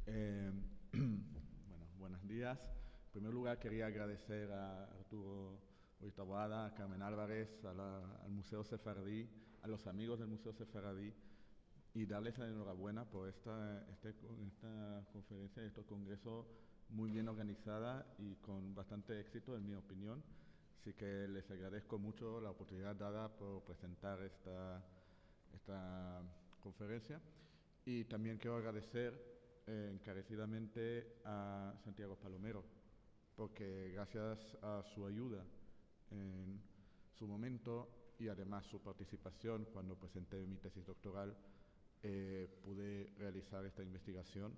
Eh, bueno, buenos días. En primer lugar, quería agradecer a Arturo Oitaboada, a Carmen Álvarez, al Museo Sefardí, a los amigos del Museo Sefardí y darles la enhorabuena por esta conferencia, este congreso muy bien organizada y con bastante éxito, en mi opinión. Así que les agradezco mucho la oportunidad dada por presentar esta conferencia. Y también quiero agradecer encarecidamente a Santiago Palomero, porque gracias a su ayuda en su momento y además su participación cuando presenté mi tesis doctoral, pude realizar esta investigación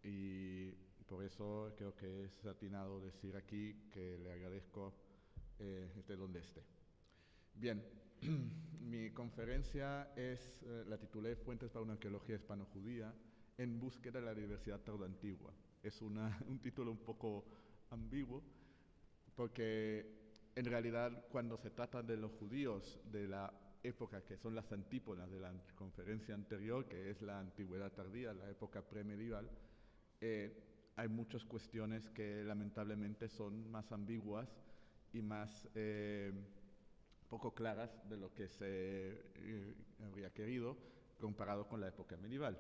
y por eso creo que es atinado decir aquí que le agradezco esté donde esté. Bien, mi conferencia la titulé Fuentes para una arqueología hispano-judía en búsqueda de la diversidad tardoantigua. Es un título un poco ambiguo porque en realidad cuando se trata de los judíos de la época que son las antípodas de la conferencia anterior, que es la antigüedad tardía, la época premedieval, hay muchas cuestiones que lamentablemente son más ambiguas y más poco claras de lo que se habría querido comparado con la época medieval.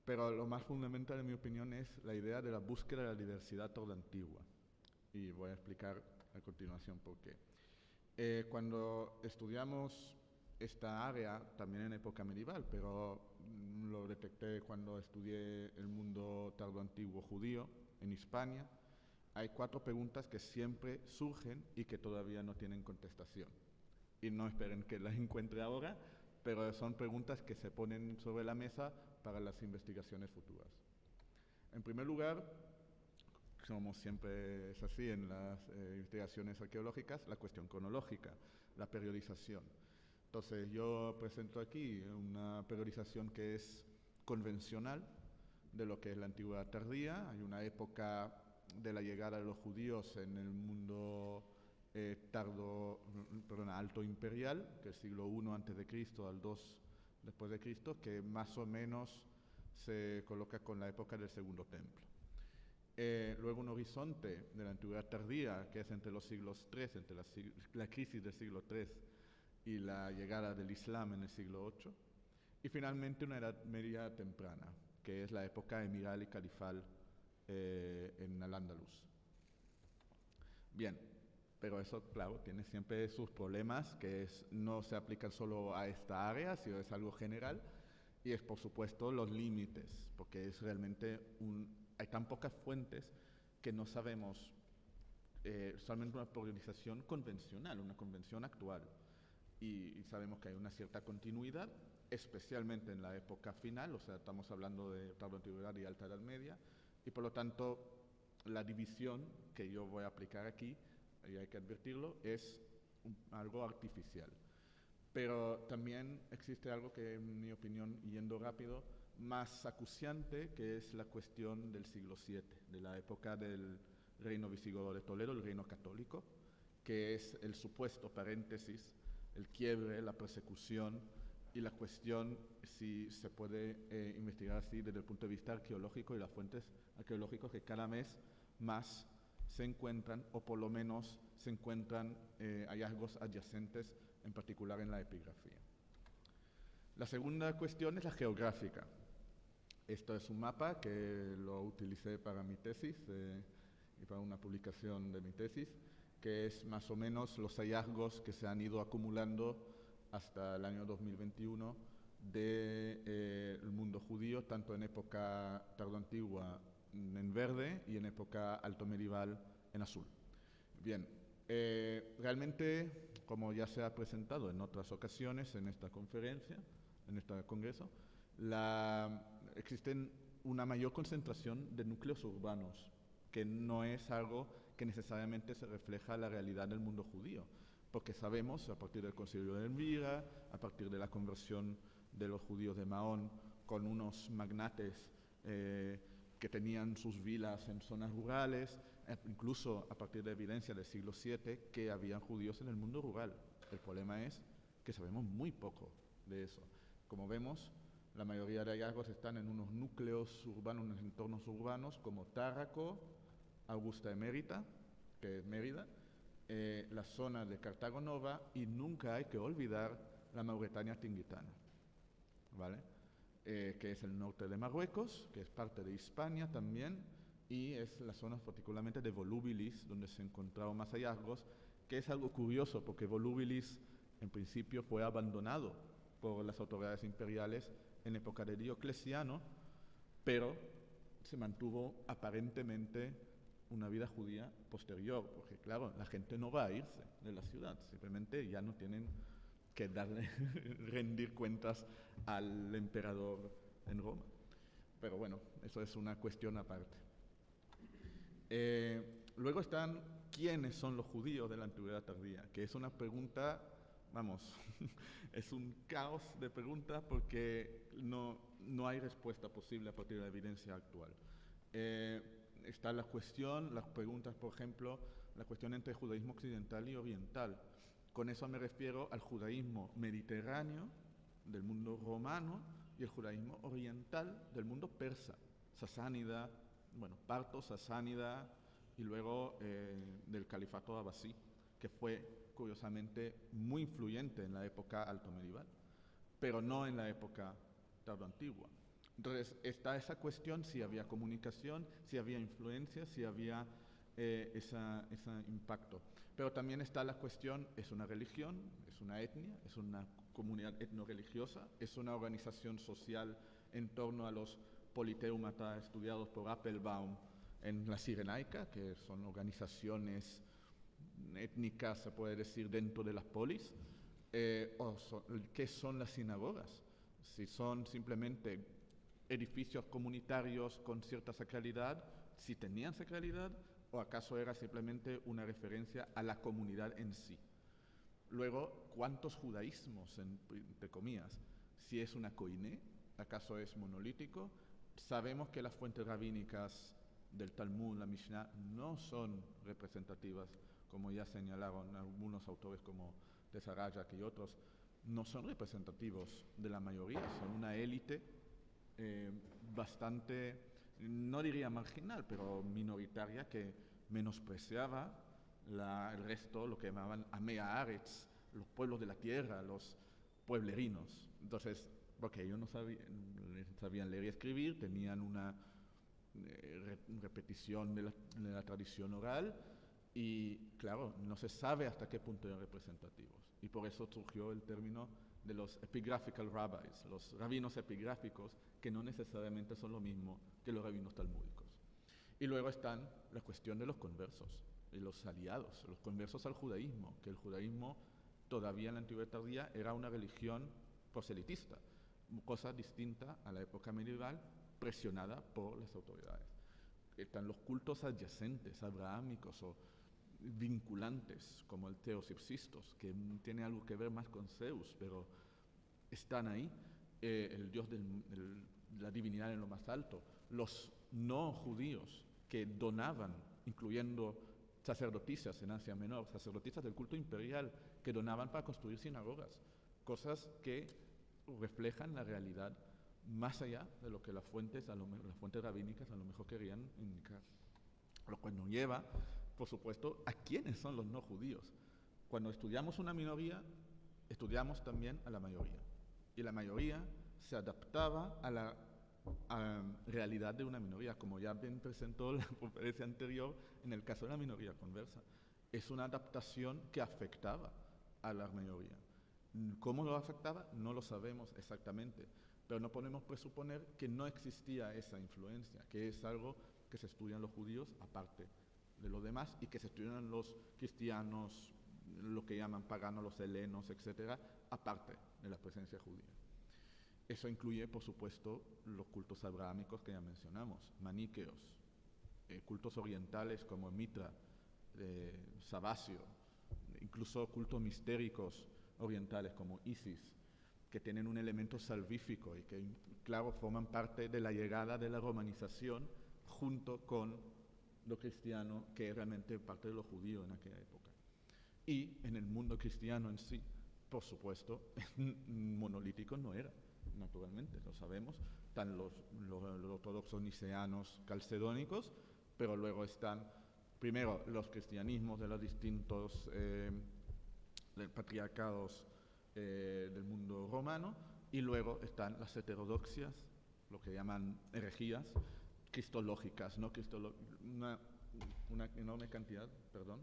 Pero lo más fundamental, en mi opinión, es la idea de la búsqueda de la diversidad tardoantigua. Y voy a explicar a continuación por qué. Cuando estudiamos esta área, también en época medieval, pero lo detecté cuando estudié el mundo tardoantiguo judío en Hispania, hay 4 preguntas que siempre surgen y que todavía no tienen contestación. Y no esperen que las encuentre ahora, pero son preguntas que se ponen sobre la mesa para las investigaciones futuras. En primer lugar, como siempre es así en las investigaciones arqueológicas, la cuestión cronológica, la periodización. Entonces yo presento aquí una periodización que es convencional de lo que es la antigüedad tardía. Hay una época de la llegada de los judíos en el mundo alto imperial, que es el siglo I antes de Cristo al 2 después de Cristo, que más o menos se coloca con la época del Segundo Templo. Luego un horizonte de la antigüedad tardía, que es entre los siglos III, entre la crisis del siglo III y la llegada del Islam en el siglo VIII. Y finalmente una edad media temprana, que es la época emiral y califal en Al-Ándalus. Bien, pero eso, claro, tiene siempre sus problemas, que no se aplican solo a esta área, sino es algo general, y es, por supuesto, los límites, porque es realmente hay tan pocas fuentes que no sabemos, solamente una periodización convencional, una convención actual, y sabemos que hay una cierta continuidad, especialmente en la época final, o sea, estamos hablando de tardoantigüedad y alta edad media, y por lo tanto la división que yo voy a aplicar aquí, y hay que advertirlo, es algo artificial. Pero también existe algo que, en mi opinión, yendo rápido, más acuciante, que es la cuestión del siglo VII, de la época del reino visigodo de Toledo, el reino católico, que es el supuesto paréntesis, el quiebre, la persecución y la cuestión si se puede investigar así desde el punto de vista arqueológico y las fuentes arqueológicas que cada vez más se encuentran, o por lo menos se encuentran hallazgos adyacentes, en particular en la epigrafía. La segunda cuestión es la geográfica. Esto es un mapa que lo utilicé para mi tesis y para una publicación de mi tesis, que es más o menos los hallazgos que se han ido acumulando hasta el año 2021 del mundo judío, tanto en época tardoantigua en verde y en época alto medieval en azul. Bien, realmente, como ya se ha presentado en otras ocasiones en esta conferencia, en este congreso, existen una mayor concentración de núcleos urbanos, que no es algo que necesariamente se refleja en la realidad del mundo judío, porque sabemos, a partir del concilio de Elvira, a partir de la conversión de los judíos de Mahón con unos magnates que tenían sus vilas en zonas rurales, incluso a partir de evidencia del siglo VII, que habían judíos en el mundo rural. El problema es que sabemos muy poco de eso. Como vemos, La mayoría de hallazgos están en unos núcleos urbanos, en unos entornos urbanos como Tárraco, Augusta Emérita, que es Mérida, la zona de Cartago Nova, y nunca hay que olvidar la Mauretania Tingitana, ¿vale? Que es el norte de Marruecos, que es parte de Hispania también, y es la zona particularmente de Volubilis, donde se encontraron más hallazgos, que es algo curioso, porque Volubilis en principio fue abandonado por las autoridades imperiales en época de Diocleciano, pero se mantuvo aparentemente una vida judía posterior, porque claro, la gente no va a irse de la ciudad, simplemente ya no tienen que darle, rendir cuentas al emperador en Roma. Pero bueno, eso es una cuestión aparte. Luego están quiénes son los judíos de la antigüedad tardía, que es una pregunta, vamos, es un caos de preguntas porque no hay respuesta posible a partir de la evidencia actual. Está la cuestión, las preguntas, por ejemplo, la cuestión entre judaísmo occidental y oriental. Con eso me refiero al judaísmo mediterráneo del mundo romano y el judaísmo oriental del mundo persa, sasánida, bueno, parto, sasánida y luego del califato abasí, que fue curiosamente muy influyente en la época alto medieval, pero no en la época tardoantigua. Entonces está esa cuestión, si había comunicación, si había influencia, si había ese impacto. Pero también está la cuestión, ¿es una religión, es una etnia, es una comunidad etno-religiosa, es una organización social en torno a los politeumata estudiados por Appelbaum en la Cirenaica, que son organizaciones étnicas, se puede decir, dentro de las polis? ¿Qué son las sinagogas? Si son simplemente edificios comunitarios con cierta sacralidad, si tenían sacralidad, o acaso era simplemente una referencia a la comunidad en sí. Luego, ¿cuántos judaísmos, entre comillas? Si es una koiné, ¿acaso es monolítico? Sabemos que las fuentes rabínicas del Talmud, la Mishnah, no son representativas, como ya señalaron algunos autores como Tesarajak y otros, no son representativos de la mayoría, son una élite bastante, no diría marginal, pero minoritaria, que menospreciaba el resto, lo que llamaban Amei Haaretz, los pueblos de la tierra, los pueblerinos. Entonces, porque ellos no sabían leer y escribir, tenían una repetición de la tradición oral, y claro, no se sabe hasta qué punto eran representativos. Y por eso surgió el término de los epigraphical rabbis, los rabinos epigráficos, que no necesariamente son lo mismo que los rabinos talmúdicos. Y luego están la cuestión de los conversos, y los aliados, los conversos al judaísmo, que el judaísmo todavía en la antigüedad tardía era una religión proselitista, cosa distinta a la época medieval, presionada por las autoridades. Están los cultos adyacentes, abrahámicos o vinculantes, como el Teosipsistos, que tiene algo que ver más con Zeus, pero están ahí, el dios de la divinidad en lo más alto. Los no judíos que donaban, incluyendo sacerdotisas en Asia Menor, sacerdotisas del culto imperial, que donaban para construir sinagogas, cosas que reflejan la realidad más allá de lo que las fuentes rabínicas a lo mejor querían indicar. Lo cual nos lleva, por supuesto, a quiénes son los no judíos. Cuando estudiamos una minoría, estudiamos también a la mayoría. Y la mayoría se adaptaba a la realidad de una minoría, como ya bien presentó la conferencia anterior, en el caso de la minoría conversa. Es una adaptación que afectaba a la mayoría. ¿Cómo lo afectaba? No lo sabemos exactamente, pero no podemos presuponer que no existía esa influencia, que es algo que se estudian los judíos aparte de los demás y que se estudian los cristianos, lo que llaman paganos, los helenos, etcétera, aparte de la presencia judía. Eso incluye, por supuesto, los cultos abrahámicos que ya mencionamos, maniqueos, cultos orientales como Mitra, Sabasio, incluso cultos mistéricos orientales como Isis, que tienen un elemento salvífico y que, claro, forman parte de la llegada de la romanización junto con lo cristiano, que es realmente parte de lo judío en aquella época. Y en el mundo cristiano en sí, por supuesto, monolítico no era. naturalmente, lo sabemos. Están los ortodoxos niceanos calcedónicos, pero luego están, primero, los cristianismos de los distintos patriarcados del mundo romano, y luego están las heterodoxias, lo que llaman herejías cristológicas, ¿no? Una enorme cantidad, perdón,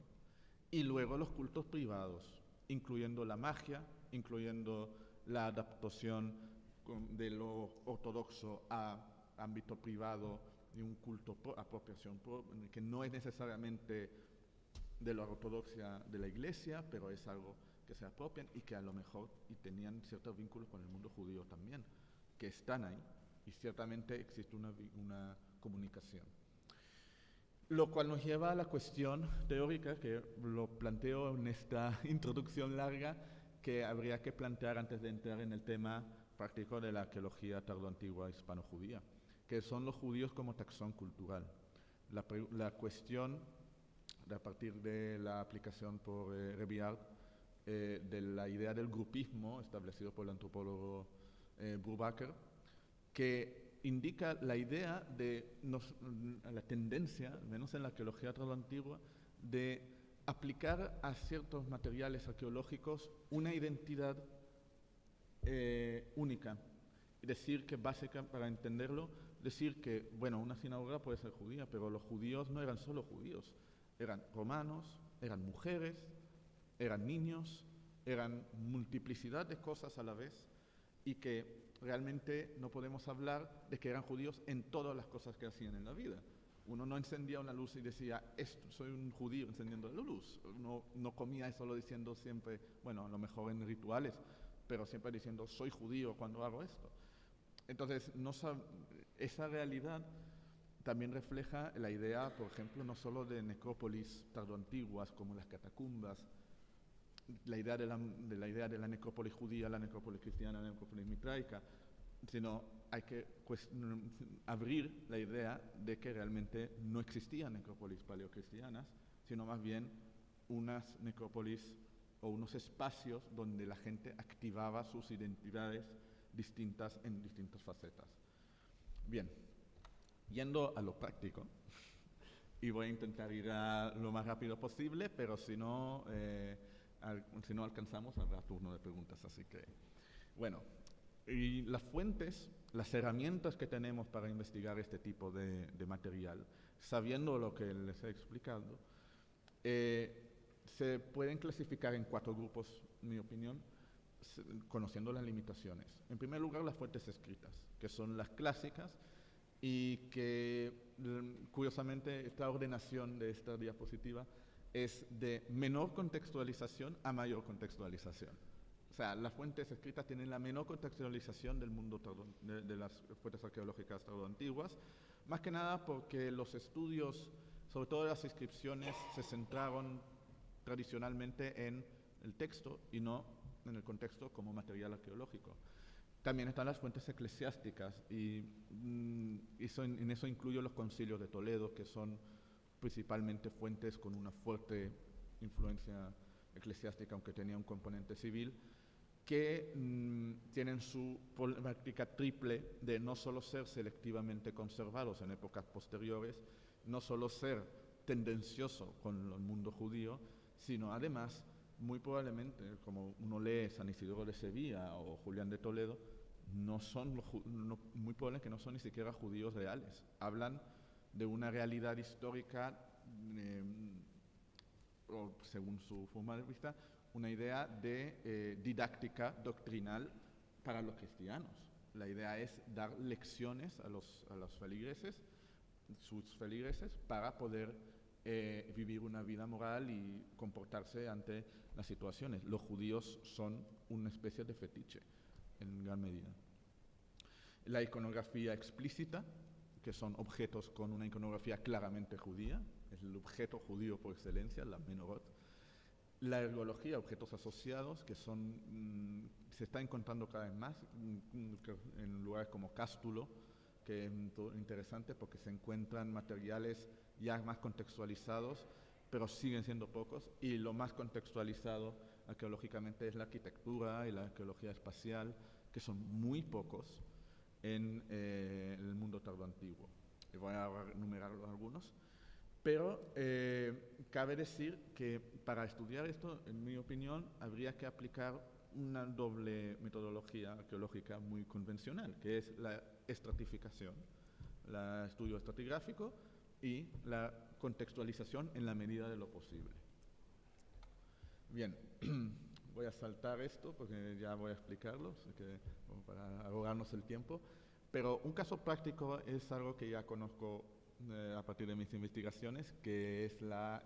y luego los cultos privados, incluyendo la magia, incluyendo la adaptación de lo ortodoxo a ámbito privado y un culto apropiación que no es necesariamente de la ortodoxia de la Iglesia, pero es algo que se apropian y que a lo mejor y tenían ciertos vínculos con el mundo judío también, que están ahí y ciertamente existe una comunicación. Lo cual nos lleva a la cuestión teórica que lo planteo en esta introducción larga que habría que plantear antes de entrar en el tema práctico de la arqueología tardoantigua hispano-judía, que son los judíos como taxón cultural. La cuestión, a partir de la aplicación por Reviard, de la idea del grupismo establecido por el antropólogo Brubaker, que indica la idea de la tendencia, al menos en la arqueología tardoantigua, de aplicar a ciertos materiales arqueológicos una identidad única. Y decir que básicamente, para entenderlo, decir que, bueno, una sinagoga puede ser judía, pero los judíos no eran solo judíos, eran romanos, eran mujeres, eran niños, eran multiplicidad de cosas a la vez, y que realmente no podemos hablar de que eran judíos en todas las cosas que hacían en la vida. Uno no encendía una luz y decía, soy un judío encendiendo la luz. No comía solo diciendo siempre, bueno, a lo mejor en rituales, pero siempre diciendo, soy judío cuando hago esto. Entonces, esa realidad también refleja la idea, por ejemplo, no solo de necrópolis tardoantiguas como las catacumbas, la idea de la necrópolis judía, la necrópolis cristiana, la necrópolis mitraica, sino hay que abrir la idea de que realmente no existían necrópolis paleocristianas, sino más bien unas necrópolis o unos espacios donde la gente activaba sus identidades distintas en distintas facetas. Bien, yendo a lo práctico, y voy a intentar ir lo más rápido posible, pero si no alcanzamos, habrá turno de preguntas. Así que, bueno, y las fuentes, las herramientas que tenemos para investigar este tipo de material, sabiendo lo que les he explicado, se pueden clasificar en 4 grupos, en mi opinión, conociendo las limitaciones. En primer lugar, las fuentes escritas, que son las clásicas y que, curiosamente, esta ordenación de esta diapositiva es de menor contextualización a mayor contextualización. O sea, las fuentes escritas tienen la menor contextualización del mundo de las fuentes arqueológicas tardoantiguas, más que nada porque los estudios, sobre todo las inscripciones, se centraron tradicionalmente en el texto y no en el contexto como material arqueológico. También están las fuentes eclesiásticas y en eso incluyo los concilios de Toledo, que son principalmente fuentes con una fuerte influencia eclesiástica, aunque tenía un componente civil, que tienen su práctica triple de no solo ser selectivamente conservados en épocas posteriores, no solo ser tendencioso con el mundo judío, sino además, muy probablemente, como uno lee San Isidoro de Sevilla o Julián de Toledo, muy probable que no son ni siquiera judíos reales. Hablan de una realidad histórica, o según su forma de vista, una idea de didáctica doctrinal para los cristianos. La idea es dar lecciones a los feligreses, sus feligreses, para poder vivir una vida moral y comportarse ante las situaciones. Los judíos son una especie de fetiche, en gran medida. La iconografía explícita, que son objetos con una iconografía claramente judía, es el objeto judío por excelencia, la menorot. La ergología, objetos asociados, que se está encontrando cada vez más en lugares como Cástulo, que es interesante porque se encuentran materiales ya más contextualizados, pero siguen siendo pocos, y lo más contextualizado arqueológicamente es la arquitectura y la arqueología espacial, que son muy pocos en el mundo tardoantiguo. Y voy a enumerar algunos. Pero cabe decir que para estudiar esto, en mi opinión, habría que aplicar una doble metodología arqueológica muy convencional, que es la estratificación, el estudio estratigráfico y la contextualización en la medida de lo posible. Bien, voy a saltar esto porque ya voy a explicarlo, así que, para ahorrarnos el tiempo. Pero un caso práctico es algo que ya conozco a partir de mis investigaciones, que es la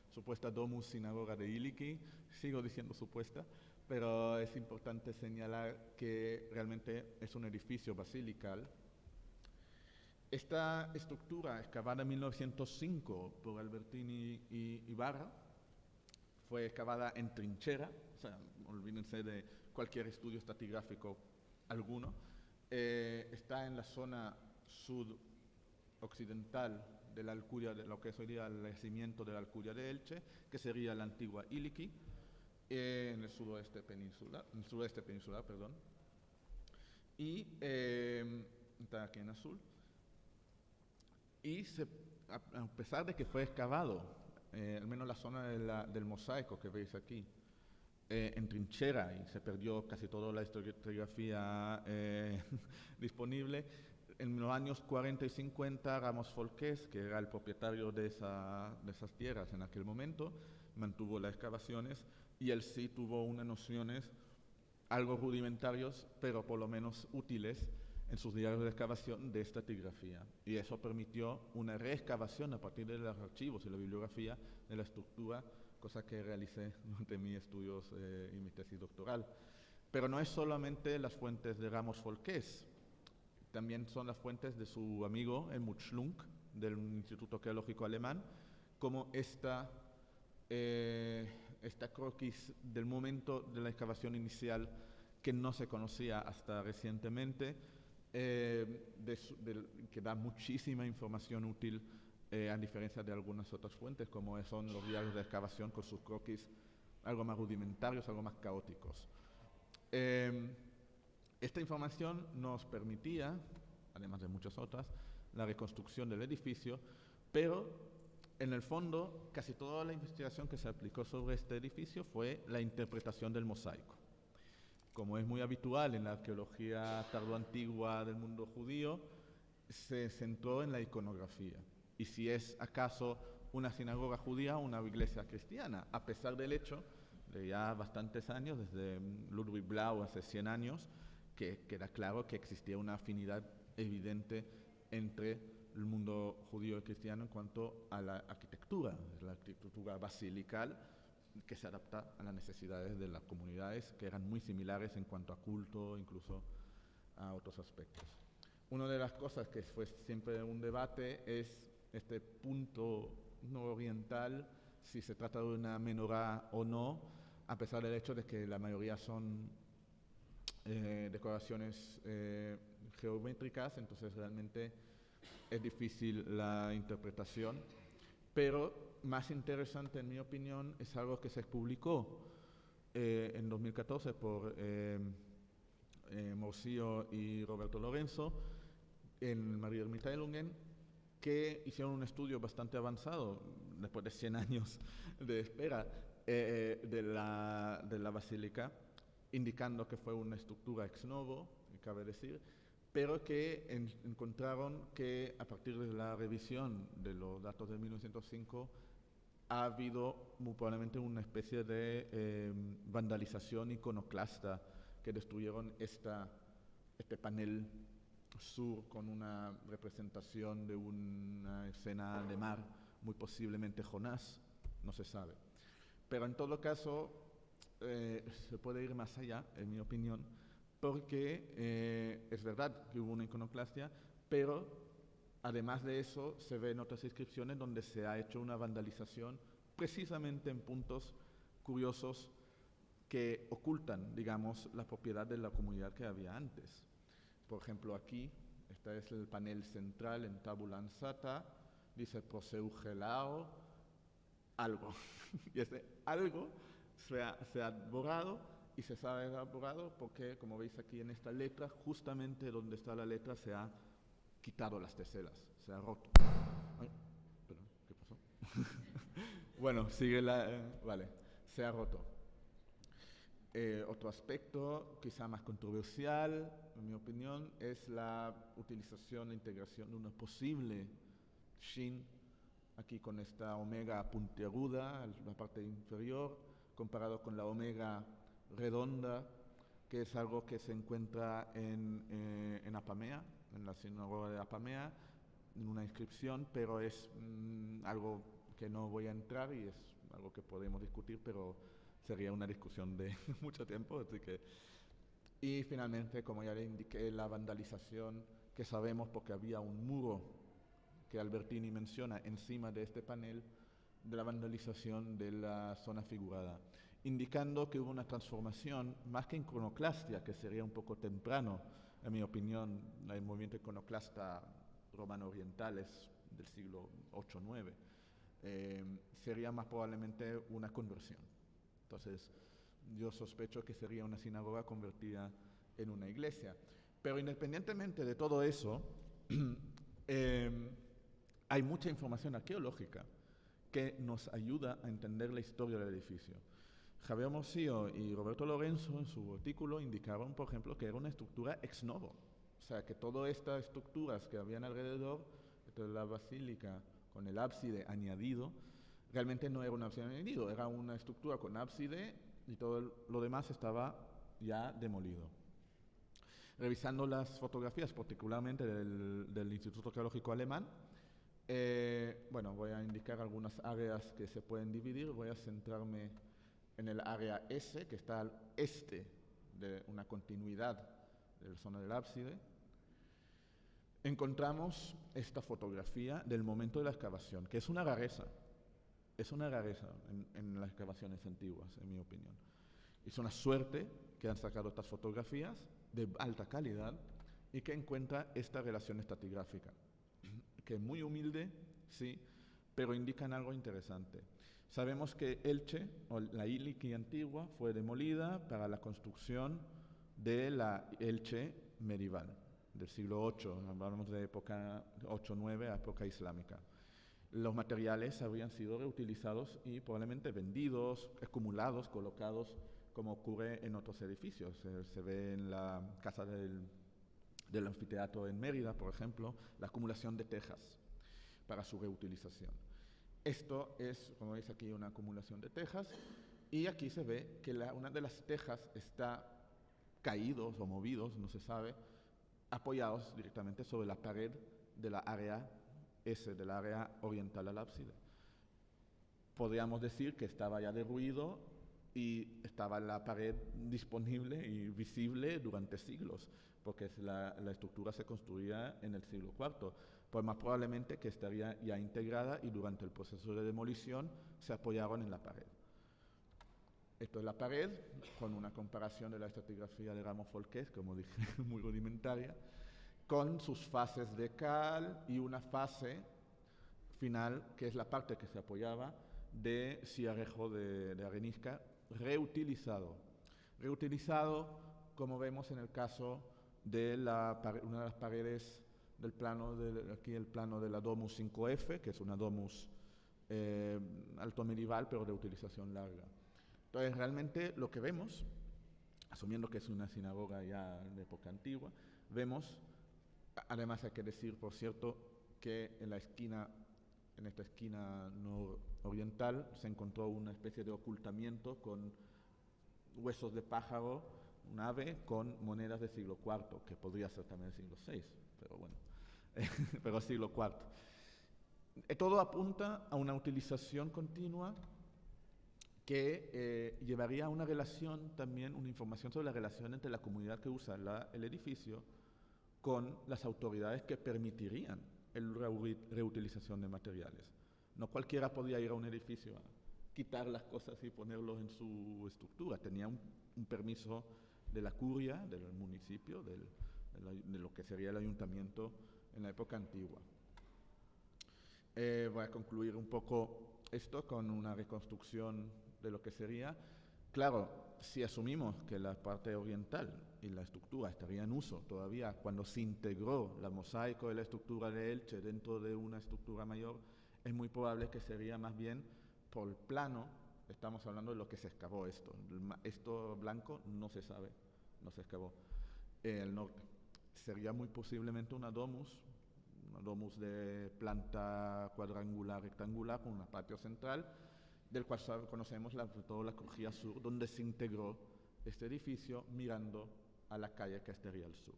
supuesta Domus Sinagoga de Iliki. Sigo diciendo supuesta, pero es importante señalar que realmente es un edificio basilical. Esta estructura, excavada en 1905 por Albertini y Ibarra, fue excavada en trinchera, o sea, olvídense de cualquier estudio estratigráfico alguno. Está en la zona sudoccidental de la Alcudia, de lo que sería el yacimiento de la Alcudia de Elche, que sería la antigua Iliki, en el suroeste peninsular, perdón. Y está aquí en azul. Y a pesar de que fue excavado, al menos la zona del mosaico que veis aquí, en trinchera, y se perdió casi toda la historiografía disponible, en los años 40 y 50 Ramos Folqués, que era el propietario de esas tierras en aquel momento, mantuvo las excavaciones y él sí tuvo unas nociones algo rudimentarios, pero por lo menos útiles en sus diarios de excavación de estratigrafía. Y eso permitió una reexcavación a partir de los archivos y la bibliografía de la estructura, cosa que realicé durante mis estudios y mi tesis doctoral. Pero no es solamente las fuentes de Ramos Folqués, también son las fuentes de su amigo Helmut Schlunk, del Instituto Arqueológico Alemán, como esta croquis del momento de la excavación inicial que no se conocía hasta recientemente, que da muchísima información útil, a diferencia de algunas otras fuentes, como son los diarios de excavación con sus croquis algo más rudimentarios, algo más caóticos. Esta información nos permitía, además de muchas otras, la reconstrucción del edificio, pero en el fondo casi toda la investigación que se aplicó sobre este edificio fue la interpretación del mosaico. Como es muy habitual en la arqueología tardoantigua del mundo judío, se centró en la iconografía. Y si es acaso una sinagoga judía o una iglesia cristiana, a pesar del hecho de ya bastantes años, desde Ludwig Blau hace 100 años, que queda claro que existía una afinidad evidente entre el mundo judío y cristiano en cuanto a la arquitectura basilical, que se adapta a las necesidades de las comunidades, que eran muy similares en cuanto a culto, incluso a otros aspectos. Una de las cosas que fue siempre un debate es este punto no oriental, si se trata de una menorá o no, a pesar del hecho de que la mayoría son decoraciones geométricas, entonces realmente es difícil la interpretación. Pero más interesante, en mi opinión, es algo que se publicó en 2014 por Morsillo y Roberto Lorenzo en María Ermita-Elungen, que hicieron un estudio bastante avanzado, después de 100 años de espera, de la basílica, indicando que fue una estructura ex novo, cabe decir, pero que encontraron que a partir de la revisión de los datos de 1905 ha habido muy probablemente una especie de vandalización iconoclasta, que destruyeron este panel sur con una representación de una escena de mar, muy posiblemente Jonás, no se sabe. Pero en todo caso se puede ir más allá, en mi opinión, porque es verdad que hubo una iconoclastia, pero además de eso se ve en otras inscripciones donde se ha hecho una vandalización precisamente en puntos curiosos que ocultan, digamos, la propiedad de la comunidad que había antes. Por ejemplo, aquí, este es el panel central en tabula ansata, dice proseugelao, algo. Y ese algo se ha borrado, y se sabe que ha borrado porque, como veis aquí en esta letra, justamente donde está la letra se ha quitado las teselas, se ha roto. Ay, perdón, ¿qué pasó? Bueno, sigue la... vale, se ha roto. Otro aspecto, quizá más controversial, en mi opinión, es la utilización e integración de una posible shin, aquí con esta omega puntiaguda, en la parte inferior, comparado con la omega redonda, que es algo que se encuentra en Apamea, en la sinagoga de Apamea, en una inscripción, pero es algo que no voy a entrar y es algo que podemos discutir, pero sería una discusión de mucho tiempo, así que... Y finalmente, como ya le indiqué, la vandalización, que sabemos porque había un muro que Albertini menciona encima de este panel, de la vandalización de la zona figurada, indicando que hubo una transformación, más que iconoclastia, que sería un poco temprano, en mi opinión, el movimiento iconoclasta romano oriental es del siglo VIII-IX, sería más probablemente una conversión. Entonces, yo sospecho que sería una sinagoga convertida en una iglesia. Pero independientemente de todo eso, hay mucha información arqueológica que nos ayuda a entender la historia del edificio. Javier Morcillo y Roberto Lorenzo en su artículo indicaron, por ejemplo, que era una estructura ex novo. O sea, que todas estas estructuras que habían alrededor de la basílica con el ábside añadido, realmente no era un ábside añadido, era una estructura con ábside y todo lo demás estaba ya demolido. Revisando las fotografías, particularmente del Instituto Arqueológico Alemán, bueno, voy a indicar algunas áreas que se pueden dividir. Voy a centrarme en el área S, que está al este de una continuidad de la zona del ábside. Encontramos esta fotografía del momento de la excavación, que es una rareza. Es una rareza en las excavaciones antiguas, en mi opinión. Es una suerte que han sacado estas fotografías de alta calidad y que encuentra esta relación estratigráfica, que es muy humilde, sí, pero indican algo interesante. Sabemos que Elche, o la Iliki antigua, fue demolida para la construcción de la Elche medieval, del siglo VIII, hablamos de época 8-9, época islámica. Los materiales habrían sido reutilizados y probablemente vendidos, acumulados, colocados, como ocurre en otros edificios. Se ve en la casa del anfiteatro en Mérida, por ejemplo, la acumulación de tejas para su reutilización. Esto es, como veis aquí, una acumulación de tejas, y aquí se ve que una de las tejas está caídos o movidos, no se sabe, apoyados directamente sobre la pared de la área S, del área oriental al ábside. Podríamos decir que estaba ya derruido y estaba la pared disponible y visible durante siglos, porque la estructura se construía en el siglo IV. Pues más probablemente que estaría ya integrada y durante el proceso de demolición se apoyaron en la pared. Esto es la pared, con una comparación de la estratigrafía de Ramos Folqués, como dije, muy rudimentaria, con sus fases de cal y una fase final, que es la parte que se apoyaba de sillarejo de arenisca, reutilizado. Reutilizado, como vemos en el caso de una de las paredes del plano, aquí el plano de la Domus 5F, que es una Domus alto medieval, pero de utilización larga. Entonces, realmente lo que vemos, asumiendo que es una sinagoga ya de época antigua, vemos, además hay que decir, por cierto, que en esta esquina nororiental se encontró una especie de ocultamiento con huesos de pájaro, un ave, con monedas del siglo IV, que podría ser también del siglo VI, pero bueno, pero siglo IV. Todo apunta a una utilización continua que llevaría a una relación también, una información sobre la relación entre la comunidad que usa el edificio con las autoridades que permitirían la reutilización de materiales. No cualquiera podía ir a un edificio a quitar las cosas y ponerlos en su estructura. Tenía un permiso de la curia, del municipio, de lo que sería el ayuntamiento en la época antigua. Voy a concluir un poco esto con una reconstrucción de lo que sería. claro, si asumimos que la parte oriental y la estructura estaría en uso todavía cuando se integró la mosaico de la estructura de Elche dentro de una estructura mayor, es muy probable que sería más bien por el plano. Estamos hablando de lo que se excavó esto. Esto blanco no se sabe, no se excavó. El norte. Sería muy posiblemente una domus de planta cuadrangular, rectangular, con un patio central, del cual conocemos toda la crujía sur, donde se integró este edificio mirando a la calle que estaría al sur.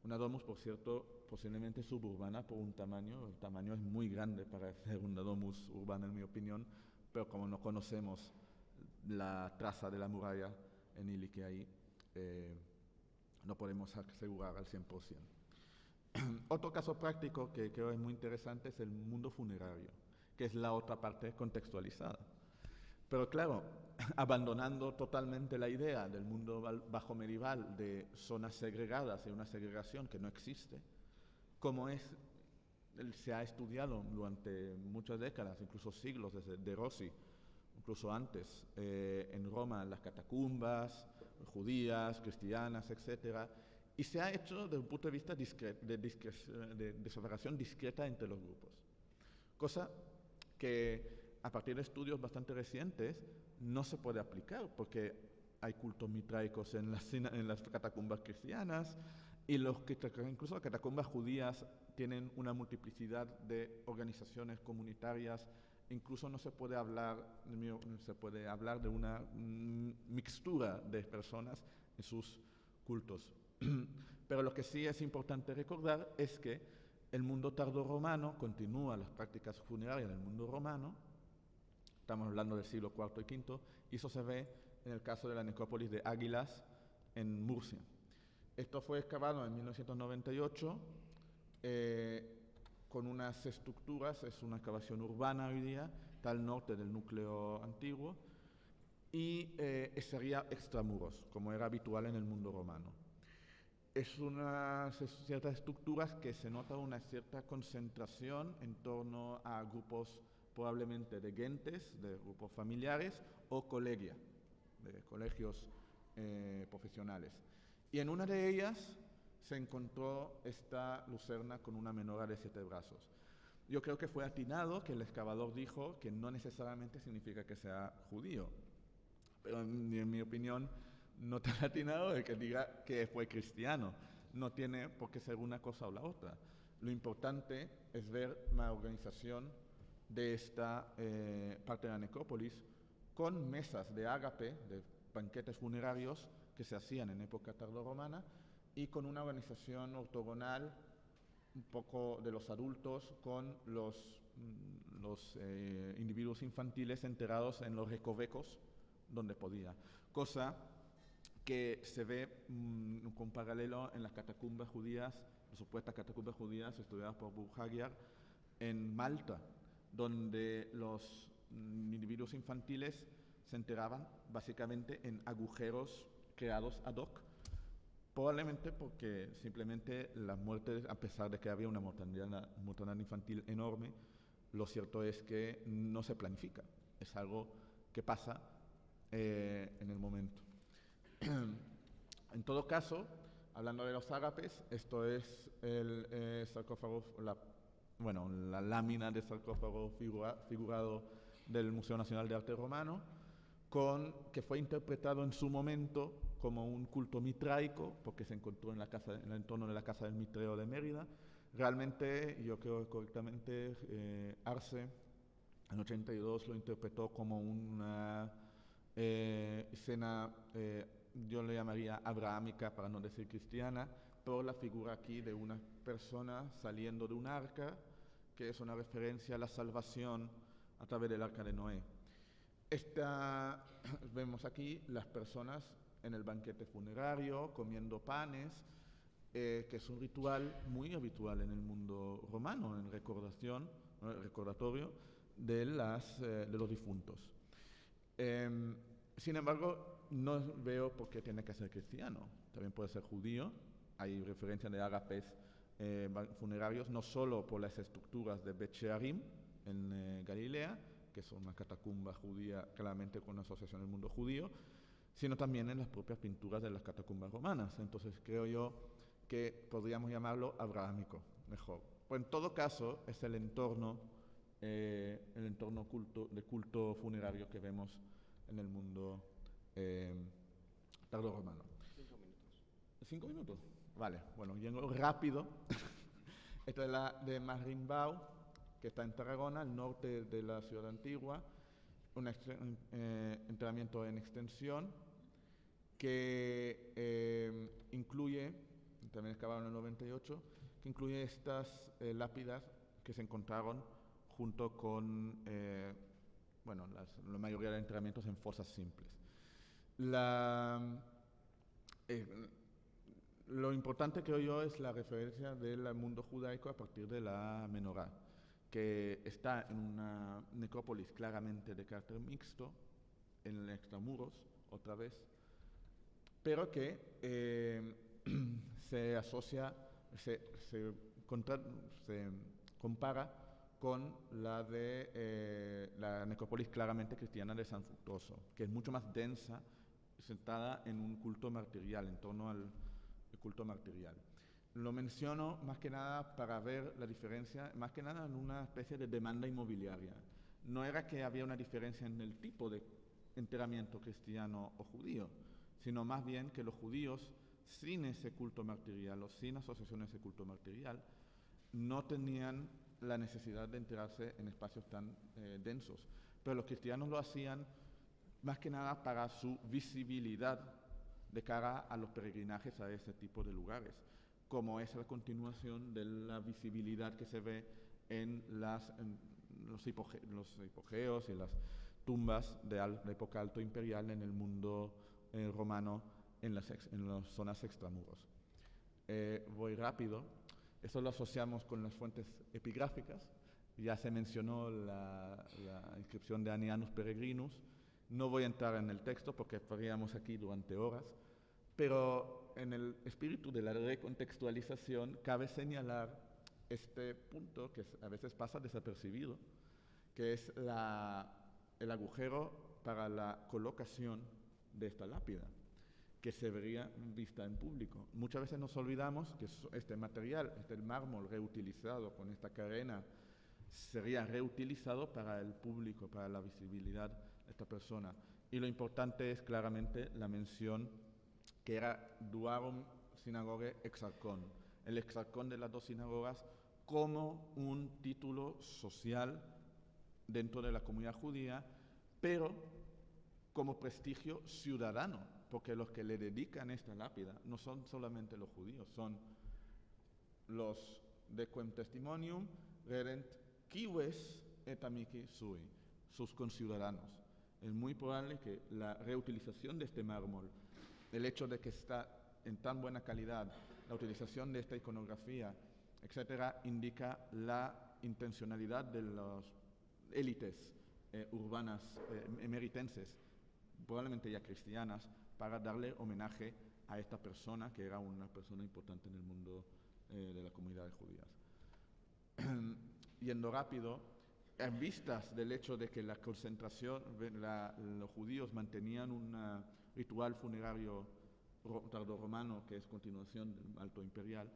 Una domus, por cierto, posiblemente suburbana por un tamaño. El tamaño es muy grande para ser una domus urbana, en mi opinión, pero como no conocemos la traza de la muralla en Ili que hay, no podemos asegurar al 100%. Otro caso práctico que creo es muy interesante es el mundo funerario, que es la otra parte contextualizada. Pero claro, abandonando totalmente la idea del mundo bajo medieval de zonas segregadas y una segregación que no existe, como se ha estudiado durante muchas décadas, incluso siglos, desde De Rossi, incluso antes, en Roma, las catacumbas judías, cristianas, etc. Y se ha hecho desde un punto de vista de separación discreta entre los grupos. Cosa que a partir de estudios bastante recientes no se puede aplicar, porque hay cultos mitraicos en las catacumbas cristianas, y incluso las catacumbas judías tienen una multiplicidad de organizaciones comunitarias. Incluso no se puede hablar de una mixtura de personas en sus cultos. Pero lo que sí es importante recordar es que el mundo tardorromano continúa las prácticas funerarias del mundo romano. Estamos hablando del siglo IV y V, y eso se ve en el caso de la necrópolis de Águilas en Murcia. Esto fue excavado en 1998 con unas estructuras, es una excavación urbana hoy día, está al norte del núcleo antiguo, y sería extramuros, como era habitual en el mundo romano. Es ciertas estructuras que se nota una cierta concentración en torno a grupos probablemente de gentes, de grupos familiares o colegia, de colegios profesionales. Y en una de ellas se encontró esta lucerna con una menorá de 7 brazos. Yo creo que fue atinado que el excavador dijo que no necesariamente significa que sea judío, pero en mi opinión no tan atinado de que diga que fue cristiano. No tiene por qué ser una cosa o la otra. Lo importante es ver la organización de esta parte de la necrópolis con mesas de ágape, de banquetes funerarios que se hacían en época tardorromana, y con una organización ortogonal un poco de los adultos con los individuos infantiles enterrados en los recovecos donde podía. Cosa que se ve con paralelo en las catacumbas judías, las supuestas catacumbas judías estudiadas por Burjagiar en Malta, donde los individuos infantiles se enterraban básicamente en agujeros creados ad hoc, probablemente porque simplemente las muertes, a pesar de que había una mortalidad infantil enorme, lo cierto es que no se planifica, es algo que pasa en el momento. En todo caso, hablando de los ágapes, esto es el sarcófago, la lámina de sarcófago figurado del Museo Nacional de Arte Romano, que fue interpretado en su momento como un culto mitraico, porque se encontró en el entorno de la Casa del Mitreo de Mérida. Realmente, yo creo correctamente, Arce en 82 lo interpretó como una escena, yo le llamaría abrahámica para no decir cristiana, por la figura aquí de una persona saliendo de un arca, que es una referencia a la salvación a través del arca de Noé. Vemos aquí las personas en el banquete funerario comiendo panes, que es un ritual muy habitual en el mundo romano, en recordatorio de los difuntos. Sin embargo, no veo por qué tiene que ser cristiano, también puede ser judío. Hay referencias de ágapes funerarios no solo por las estructuras de Bet Shearim en Galilea, que es una catacumba judía claramente con una asociación del mundo judío, sino también en las propias pinturas de las catacumbas romanas. Entonces creo yo que podríamos llamarlo abrahámico, mejor. Pues en todo caso es el entorno de culto funerario que vemos en el mundo tardorromano. 5 minutos. 5 minutos. Vale, bueno, yendo rápido. Esta es la de Marimbao, que está en Tarragona, al norte de la ciudad antigua. Un entrenamiento en extensión que incluye, también excavaron en el 98, que incluye estas lápidas que se encontraron junto con la mayoría de entrenamientos en fosas simples. Lo importante, creo yo, es la referencia del mundo judaico a partir de la menorá, que está en una necrópolis claramente de carácter mixto, en el extramuros, otra vez, pero que se asocia, se compara con la de la necrópolis claramente cristiana de San Fructuoso, que es mucho más densa, sentada en un culto martirial, en torno al culto martirial. Lo menciono más que nada para ver la diferencia, más que nada en una especie de demanda inmobiliaria. No era que había una diferencia en el tipo de enterramiento cristiano o judío, sino más bien que los judíos, sin ese culto martirial o sin asociación a ese culto martirial, no tenían la necesidad de enterrarse en espacios tan densos. Pero los cristianos lo hacían más que nada para su visibilidad de cara a los peregrinajes a ese tipo de lugares, como es la continuación de la visibilidad que se ve en los hipogeos y las tumbas de la época alto imperial en el mundo romano en las zonas extramuros. Voy rápido. Eso lo asociamos con las fuentes epigráficas. Ya se mencionó la inscripción de Anianus Peregrinus. No voy a entrar en el texto porque estaríamos aquí durante horas, pero en el espíritu de la recontextualización cabe señalar este punto que a veces pasa desapercibido, que es el agujero para la colocación de esta lápida, que se vería vista en público. Muchas veces nos olvidamos que este material, el mármol reutilizado con esta cadena, sería reutilizado para el público, para la visibilidad de esta persona. Y lo importante es claramente la mención que era Duarum Synagogae Exarchon, el exarcón de las dos sinagogas como un título social dentro de la comunidad judía, pero como prestigio ciudadano, porque los que le dedican esta lápida no son solamente los judíos, son los de Quem Testimonium Redent Cives et Amici Sui, sus conciudadanos. Es muy probable que la reutilización de este mármol, el hecho de que está en tan buena calidad, la utilización de esta iconografía, etcétera, indica la intencionalidad de las élites urbanas emeritenses, probablemente ya cristianas, para darle homenaje a esta persona que era una persona importante en el mundo de las comunidades judías. Yendo rápido, en vistas del hecho de que la concentración, los judíos mantenían un ritual funerario tardorromano, que es continuación del alto imperial,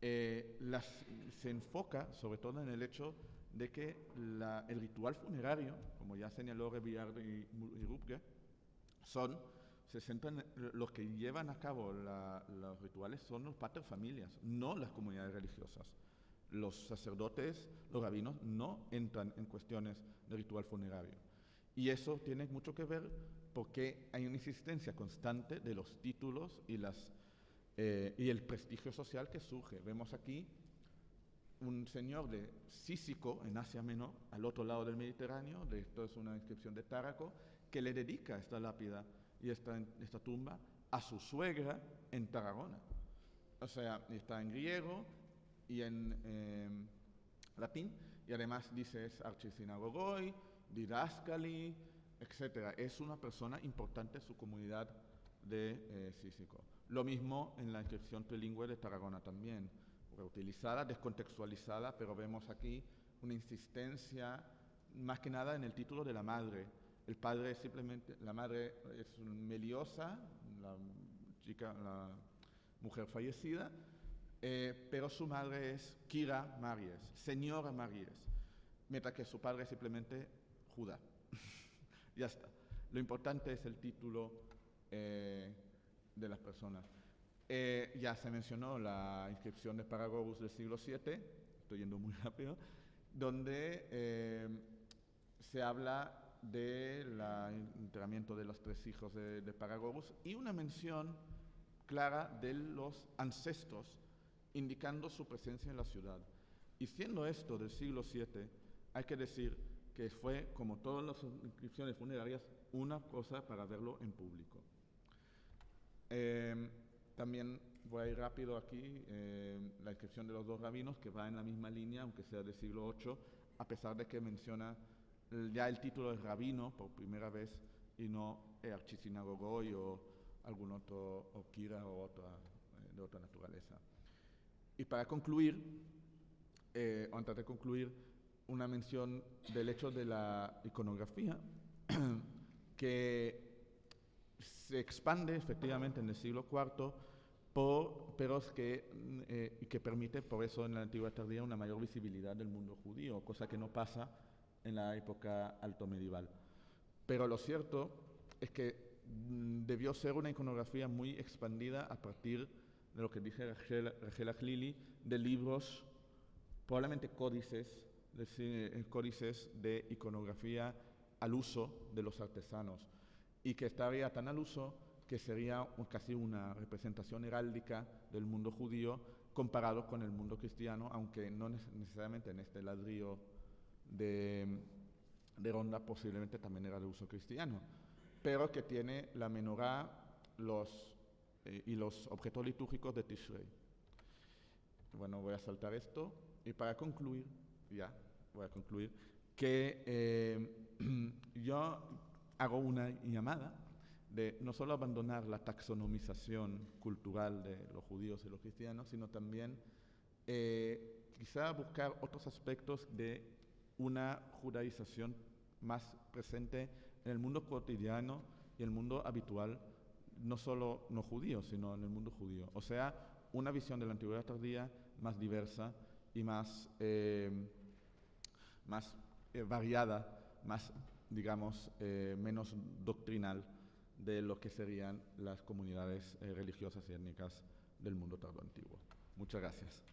se enfoca sobre todo en el hecho de que el ritual funerario, como ya señaló Reviard y Rupke, los que llevan a cabo los rituales son los pater familias, no las comunidades religiosas. Los sacerdotes, los rabinos, no entran en cuestiones de ritual funerario. Y eso tiene mucho que ver porque hay una insistencia constante de los títulos y el prestigio social que surge. Vemos aquí un señor de Cícico, en Asia Menor, al otro lado del Mediterráneo, esto es una inscripción de Táraco, que le dedica esta lápida y esta tumba a su suegra en Tarragona. O sea, está en griego y en latín, y además dice es archisinagogoi, didáscali, etc. Es una persona importante en su comunidad de Cícico. Lo mismo en la inscripción trilingüe de Tarragona también, reutilizada, descontextualizada, pero vemos aquí una insistencia más que nada en el título de la madre. El padre simplemente, la madre es Meliosa, la mujer fallecida, pero su madre es Kira Maries, señora Maries, mientras que su padre es simplemente Judá. Ya está. Lo importante es el título de las personas. Ya se mencionó la inscripción de Paragogus del siglo VII, estoy yendo muy rápido, donde se habla del enterramiento de los 3 hijos de Paragogus y una mención clara de los ancestros indicando su presencia en la ciudad. Y siendo esto del siglo VII, hay que decir que fue, como todas las inscripciones funerarias, una cosa para verlo en público. También voy a ir rápido aquí, la inscripción de los 2 rabinos, que va en la misma línea, aunque sea del siglo VIII, a pesar de que menciona ya el título de rabino por primera vez y no archisinagogoy o algún otro, o kira o de otra naturaleza. Y para concluir, o antes de concluir, una mención del hecho de la iconografía que se expande efectivamente en el siglo IV, pero que permite, por eso en la Antigüedad tardía, una mayor visibilidad del mundo judío, cosa que no pasa en la época alto medieval. Pero lo cierto es que debió ser una iconografía muy expandida a partir de lo que dije Rachel Achlili, de libros, probablemente códices de iconografía al uso de los artesanos, y que estaría tan al uso que sería casi una representación heráldica del mundo judío comparado con el mundo cristiano, aunque no necesariamente en este ladrillo de Ronda posiblemente también era de uso cristiano, pero que tiene la menorá y los objetos litúrgicos de Tishrei. Bueno, voy a saltar esto y para concluir, que yo hago una llamada de no solo abandonar la taxonomización cultural de los judíos y los cristianos, sino también quizá buscar otros aspectos de una judaización más presente en el mundo cotidiano y el mundo habitual, no solo no judío, sino en el mundo judío. O sea, una visión de la Antigüedad tardía más diversa y más variada, más, digamos, menos doctrinal de lo que serían las comunidades religiosas y étnicas del mundo tardo antiguo. Muchas gracias.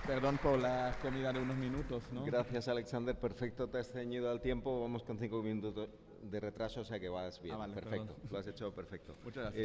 Perdón por la comida de unos minutos, ¿no? Gracias, Alexander. Perfecto, te has ceñido al tiempo. Vamos con 5 minutos de retraso, o sea que vas bien. Vale, perfecto, perdón. lo has hecho perfecto. Muchas gracias.